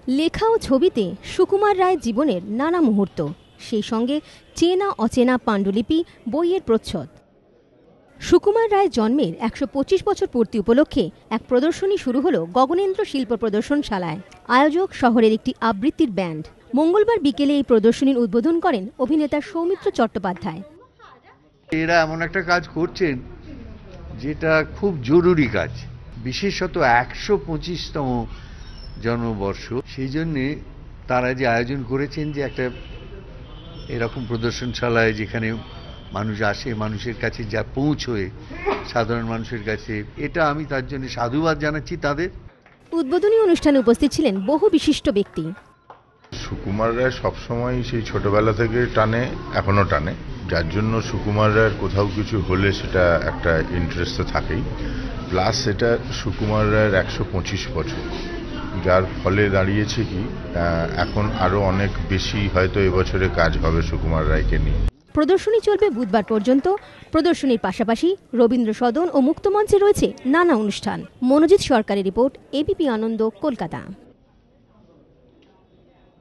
লেখা ও ছবিতে সুকুমার রায়ের জীবনের নানা মুহূর্ত, সেই সঙ্গে চেনা অচেনা পাণ্ডুলিপি, বইয়ের প্রচ্ছদ। সুকুমার রায়ের জন্মের ১২৫ বছর পূর্তি উপলক্ষে এক প্রদর্শনী শুরু হলো গগনেন্দ্র শিল্প প্রদর্শনশালায়। আয়োজক শহরের একটি আবৃত্তির ব্যান্ড। মঙ্গলবার বিকেলে এই প্রদর্শনীর উদ্বোধন করেন অভিনেতা সৌমিত্র চট্টোপাধ্যায়। এরা এমন একটা কাজ করছেন যেটা খুব জরুরি কাজ, বিশেষত ১২৫তম জন্মবর্ষ, সেই জন্যে তারা যে আয়োজন করেছেন যে একটা এরকম প্রদর্শনশালায় যেখানে মানুষ আসে, মানুষের কাছে যা পৌঁছয়, সাধারণ মানুষের কাছে, এটা আমি তার জন্য সাধুবাদ জানাচ্ছি তাদের। উদ্বোধনী অনুষ্ঠানে উপস্থিত ছিলেন বহু বিশিষ্ট ব্যক্তি। সুকুমার রায় সবসময় সেই ছোটবেলা থেকে টানে, এখনো টানে, যার জন্য সুকুমার রায়ের কোথাও কিছু হলে সেটা একটা ইন্টারেস্ট তো থাকেই। প্লাস এটা সুকুমার রায়ের ১২৫ বছর, যার ফলে দাঁড়িয়েছে কি এখন আরো অনেক বেশি হয়তো এবছরে কাজ হবে সুকুমার রায়কে নিয়ে। প্রদর্শনী চলবে বুধবার পর্যন্ত। প্রদর্শনীর পাশাপাশি রবীন্দ্র সদন ও মুক্তমঞ্চে রয়েছে নানা অনুষ্ঠান। মনোজিৎ সরকারের রিপোর্ট, এবিপি আনন্দ, কলকাতা।